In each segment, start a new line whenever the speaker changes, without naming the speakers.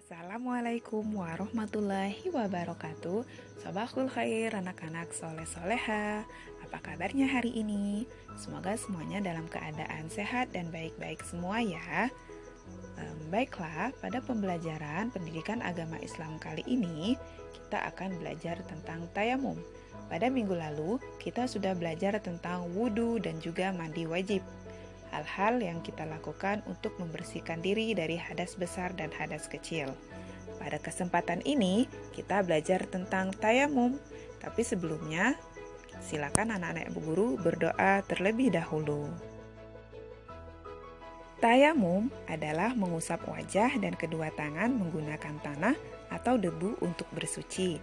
Assalamualaikum warahmatullahi wabarakatuh. Sabahul khair anak-anak soleh-soleha. Apa kabarnya hari ini? Semoga semuanya dalam keadaan sehat dan baik-baik semua ya. Baiklah, pada pembelajaran pendidikan agama Islam kali ini kita akan belajar tentang tayamum. Pada minggu lalu kita sudah belajar tentang wudhu dan juga mandi wajib. Hal-hal yang kita lakukan untuk membersihkan diri dari hadas besar dan hadas kecil. Pada kesempatan ini, kita belajar tentang tayamum. Tapi sebelumnya, silakan anak-anak ibu guru berdoa terlebih dahulu. Tayamum adalah mengusap wajah dan kedua tangan menggunakan tanah atau debu untuk bersuci.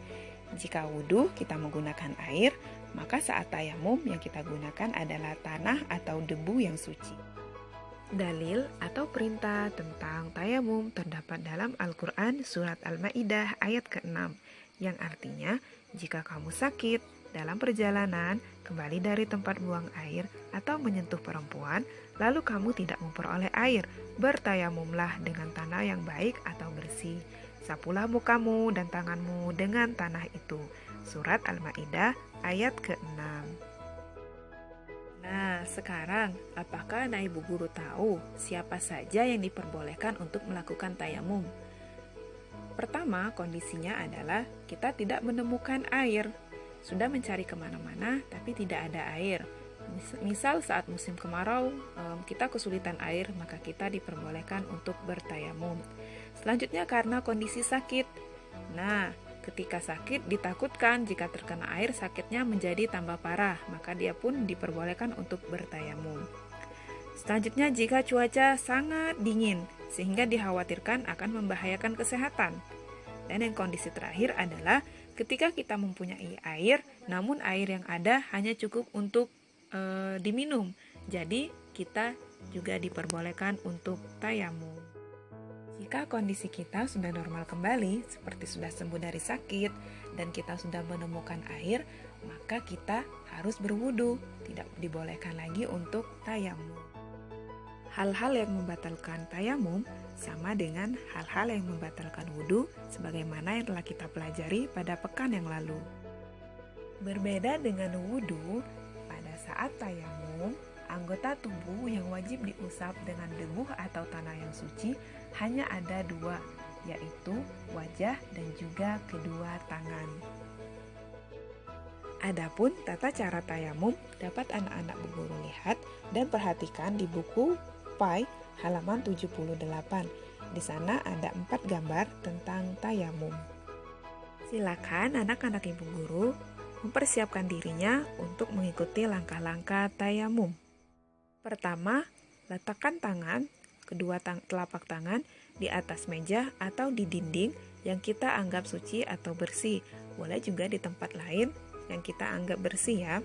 Jika wudhu kita menggunakan air, maka saat tayamum yang kita gunakan adalah tanah atau debu yang suci. Dalil atau perintah tentang tayamum terdapat dalam Al-Quran surat Al-Ma'idah ayat ke-6, yang artinya, jika kamu sakit dalam perjalanan, kembali dari tempat buang air atau menyentuh perempuan, lalu kamu tidak memperoleh air, bertayamumlah dengan tanah yang baik atau bersih. Sapulah mukamu dan tanganmu dengan tanah itu. Surat Al-Ma'idah ayat ke-6. Nah, sekarang apakah anak ibu guru tahu siapa saja yang diperbolehkan untuk melakukan tayamum? Pertama, kondisinya adalah kita tidak menemukan air. Sudah mencari kemana-mana, tapi tidak ada air. Misal saat musim kemarau, kita kesulitan air, maka kita diperbolehkan untuk bertayamum. Selanjutnya karena kondisi sakit. Nah, ketika sakit ditakutkan jika terkena air sakitnya menjadi tambah parah, maka dia pun diperbolehkan untuk bertayamum. Selanjutnya jika cuaca sangat dingin sehingga dikhawatirkan akan membahayakan kesehatan. Dan yang kondisi terakhir adalah ketika kita mempunyai air, namun air yang ada hanya cukup untuk diminum. Jadi kita juga diperbolehkan untuk tayamum. Jika kondisi kita sudah normal kembali, seperti sudah sembuh dari sakit, dan kita sudah menemukan air, maka kita harus berwudu, tidak dibolehkan lagi untuk tayamum. Hal-hal yang membatalkan tayamum sama dengan hal-hal yang membatalkan wudu, sebagaimana yang telah kita pelajari pada pekan yang lalu. Berbeda dengan wudu, pada saat tayamum, anggota tubuh yang wajib diusap dengan debu atau tanah yang suci hanya ada dua, yaitu wajah dan juga kedua tangan. Adapun tata cara tayamum dapat anak-anak ibu guru lihat dan perhatikan di buku PAI halaman 78. Di sana ada 4 gambar tentang tayamum. Silakan anak-anak ibu guru mempersiapkan dirinya untuk mengikuti langkah-langkah tayamum. Pertama, letakkan kedua telapak tangan di atas meja atau di dinding yang kita anggap suci atau bersih. Boleh juga di tempat lain yang kita anggap bersih ya.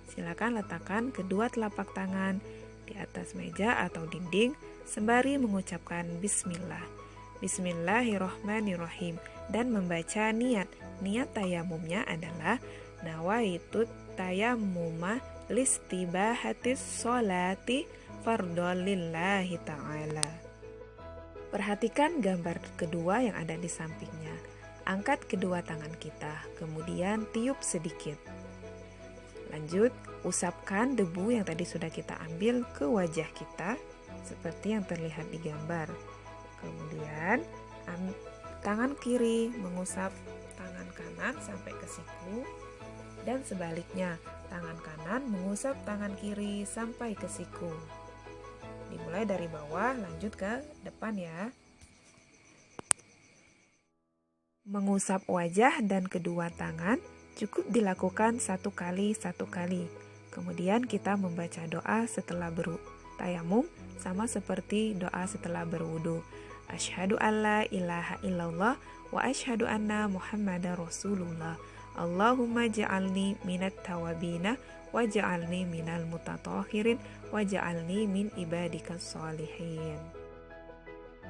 Silakan letakkan kedua telapak tangan di atas meja atau dinding sembari mengucapkan bismillah. Bismillahirrohmanirrohim dan membaca niat. Niat tayamumnya adalah nawaitut tayamuma listibahatis sholati fardolillahi ta'ala. Perhatikan gambar kedua yang ada di sampingnya. Angkat kedua tangan kita, kemudian tiup sedikit. Lanjut, usapkan debu yang tadi sudah kita ambil ke wajah kita, seperti yang terlihat di gambar. Kemudian, tangan kiri mengusap tangan kanan sampai ke siku, dan sebaliknya, tangan kanan mengusap tangan kiri sampai ke siku. Dimulai dari bawah, lanjut ke depan ya. Mengusap wajah dan kedua tangan cukup dilakukan satu kali. Kemudian kita membaca doa setelah bertayamum sama seperti doa setelah berwudu. Asyhadu alla ilaha illallah wa asyhadu anna Muhammadar Rasulullah. Allahumma ja'alni minat tawabina wa ja'alni minal mutatahhirin wa ja'alni min ibadikas sholihin.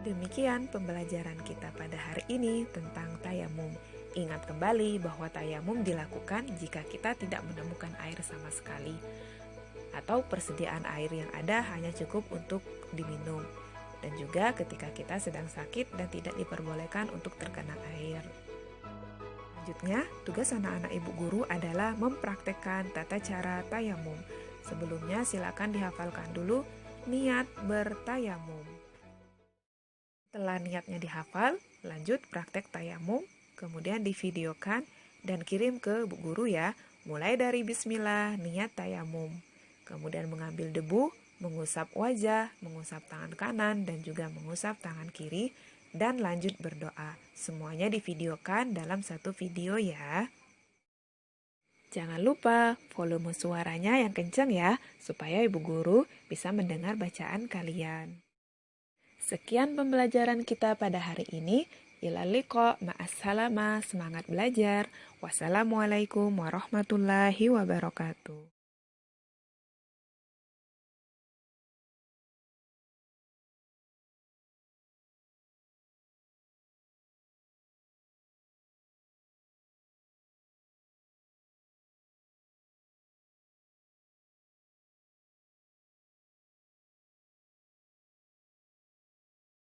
Demikian pembelajaran kita pada hari ini tentang tayamum. Ingat kembali bahwa tayamum dilakukan jika kita tidak menemukan air sama sekali atau persediaan air yang ada hanya cukup untuk diminum. dan juga ketika kita sedang sakit dan tidak diperbolehkan untuk terkena air. Selanjutnya, tugas anak-anak ibu guru adalah mempraktekkan tata cara tayamum. Sebelumnya silakan dihafalkan dulu niat bertayamum. Setelah niatnya dihafal, lanjut praktek tayamum, kemudian divideokan dan kirim ke bu guru ya. Mulai dari bismillah, niat tayamum. Kemudian mengambil debu, mengusap wajah, mengusap tangan kanan, dan juga mengusap tangan kiri, dan lanjut berdoa. Semuanya divideokan dalam satu video ya. Jangan lupa volume suaranya yang kencang ya, supaya ibu guru bisa mendengar bacaan kalian. Sekian pembelajaran kita pada hari ini. Ilal liqa, ma'assalama, semangat belajar. Wassalamualaikum warahmatullahi wabarakatuh.